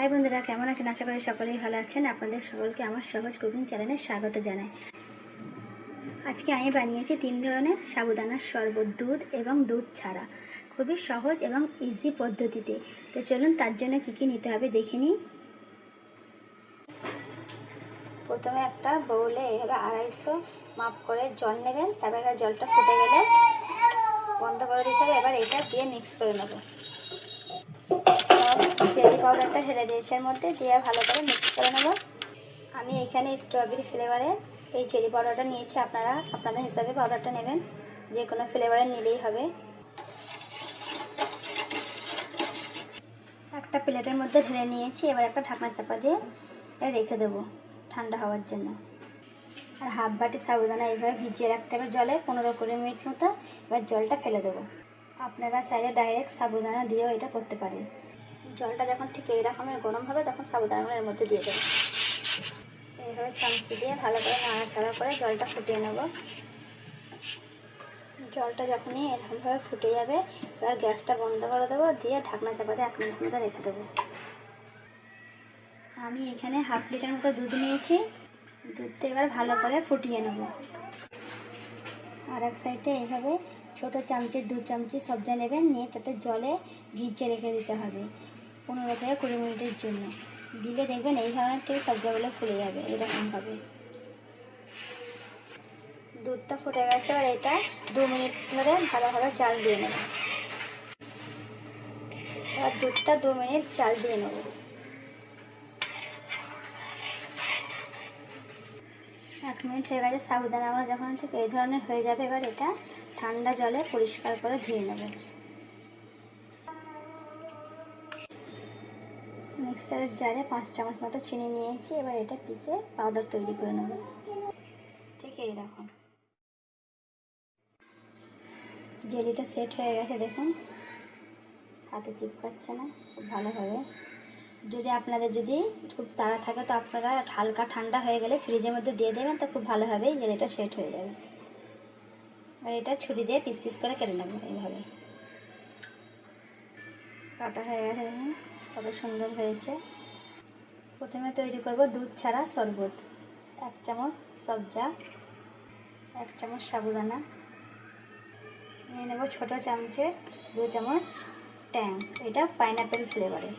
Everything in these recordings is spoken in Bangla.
হাই বন্ধুরা, কেমন আছেন? আশা করি সকলেই ভালো আছেন। আপনাদের সকলকে আমার সহজ কুকিং চ্যানেলে স্বাগত জানাই। আজকে আমি বানিয়েছি 3 ধরনের সাবুদানার শরবত, দুধ এবং দুধ ছাড়া, খুবই সহজ এবং ইজি পদ্ধতিতে। তো চলুন তার জন্য কী কী নিতে হবে দেখে নিই। প্রথমে একটা বাউলে এভাবে 250 মাপ করে জল নেবেন। তারপর জলটা ফুটে গেলে বন্ধ করে দিতে হবে। এবার এটা দিয়ে মিক্স করে নেব। চেরি পাউডারটা ঢেলে দিয়েছি এর মধ্যে, দিয়ে ভালো করে মিক্স করে নেব। আমি এখানে স্ট্রবেরি ফ্লেভারের এই চেরি পাউডারটা নিয়েছি। আপনারা আপনাদের হিসাবে পাউডারটা নেবেন, যে কোনো ফ্লেভারের নিলেই হবে। একটা প্লেটের মধ্যে ঢেলে নিয়েছি। এবার একটা ঢাকনা চাপা দিয়ে রেখে দেবো ঠান্ডা হওয়ার জন্য। আর হাফ বাটি সাবুদানা এইভাবে ভিজিয়ে রাখতে হবে জলে 15-20 মিনিট মতো। এবার জলটা ফেলে দেবো। আপনারা চাইলে ডাইরেক্ট সাবুদানা দিয়েও এটা করতে পারেন। জলটা যখন ঠিক এই রকমের গরম হবে তখন সাবুদানাগুলো এর মধ্যে দিয়ে দেবো। এইভাবে চামচি দিয়ে ভালো করে নাড়াচাড়া করে জলটা ফুটিয়ে নেব। জলটা যখনই এরকমভাবে ফুটে যাবে, এবার গ্যাসটা বন্ধ করে দেবো, দিয়ে ঢাকনা চাপা দিয়ে 1 মিনিট মতো রেখে দেবো। আমি এখানে হাফ লিটার মতো দুধ নিয়েছি। দুধটা এবার ভালো করে ফুটিয়ে নেব। আর এক সাইডে এইভাবে ছোটো চামচে 2 চামচি সবজি নেবেন, নিয়ে তাতে জলে ভিজিয়ে রেখে দিতে হবে 15-20 মিনিটের জন্য। দিলে দেখবেন এই ধরনের ঠিক সবজিগুলো ফুলে যাবে এরকমভাবে। দুধটা ফুটে গেছে। আর এটা 2 মিনিট ধরে ভালোভাবে জাল দিয়ে নেব। আর দুধটা 2 মিনিট জাল দিয়ে নেব। 1 মিনিট হয়ে গেছে। সাবুদানা আমরা যখন ঠিক এই ধরনের হয়ে যাবে, এবার এটা ঠান্ডা জলে পরিষ্কার করে ধুয়ে নেব। মিক্সারের জারে 5 চামচ মতো চিনি নিয়েছি। এবার এটা পিষে পাউডার তৈরি করে নেব। ঠিক এই রকম জেলিটা সেট হয়ে গেছে, দেখুন হাতে চিপকাচ্ছে না, খুব ভালোভাবে। আপনাদের যদি খুব তাড়া থাকে তো আপনারা হালকা ঠান্ডা হয়ে গেলে ফ্রিজের মধ্যে দিয়ে দেবেন, তো খুব ভালোভাবেই জেলিটা সেট হয়ে যাবে। আর এটা ছুরি দিয়ে পিস পিস করে কেটে নেব। এইভাবে কাটা হয়ে গেছে, দেখুন কত সুন্দর হয়েছে। প্রথমে তৈরি করব দুধ ছাড়া শরবত। 1 চামচ সবজা, 1 চামচ সাবুদানা নিয়ে নেব। ছোটো চামচের 2 চামচ ট্যাং, এটা পাইনাপেল ফ্লেভারের।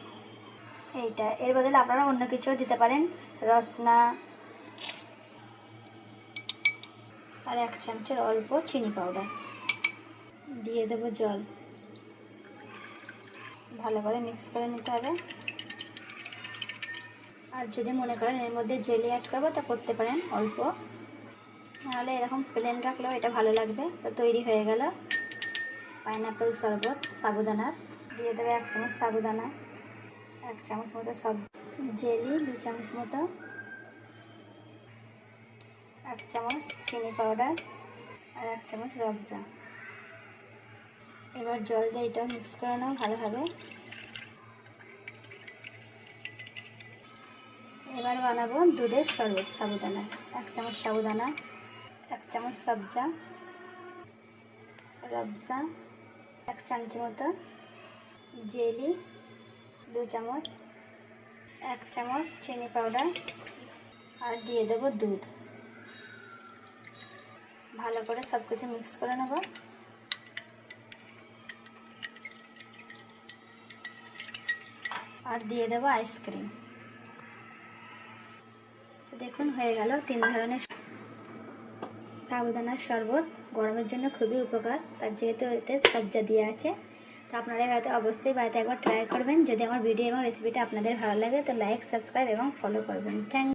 এইটা এর বদলে আপনারা অন্য কিছুও দিতে পারেন, রসনা। আর 1 চামচের অল্প চিনি পাউডার দিয়ে দেবো। জল ভালো করে মিক্স করে নিতে হবে। আর যদি মনে করেন এর মধ্যে জেলি অ্যাড করবো তা করতে পারেন অল্প, নাহলে এরকম প্লেন রাখলেও এটা ভালো লাগবে। তো তৈরি হয়ে গেল পাইনাপেল শরবত সাবুদানার। দিয়ে দেবে 1 চামচ সাবুদানা, 1 চামচ মতো সব জেলি, 2 চামচ মতো, 1 চামচ চিনি পাউডার আর 1 চামচ রবজা। এবার জল দিয়ে এটাও মিক্স করে নাও ভালোভাবে। এবার বানাবো দুধের শরবত সাবুদানা। 1 চামচ সাবুদানা, 1 চামচ সবজা, রবজা, 1 চামচ মতো জেলি, 2 চামচ, 1 চামচ চিনি পাউডার আর দিয়ে দেবো দুধ। ভালো করে সব কিছু মিক্স করে নেব। আর দিয়ে দেবো আইসক্রিম। দেখুন হয়ে গেল 3 ধরনের সাবুদানার শরবত। গরমের জন্য খুবই উপকার, তার যেহেতু এতে সবজা দেওয়া আছে। তো আপনারা অবশ্যই বাড়িতে একবার ট্রাই করবেন। যদি আমার ভিডিও এবং রেসিপিটা আপনাদের ভালো লাগে তো লাইক, সাবস্ক্রাইব এবং ফলো করবেন। থ্যাংক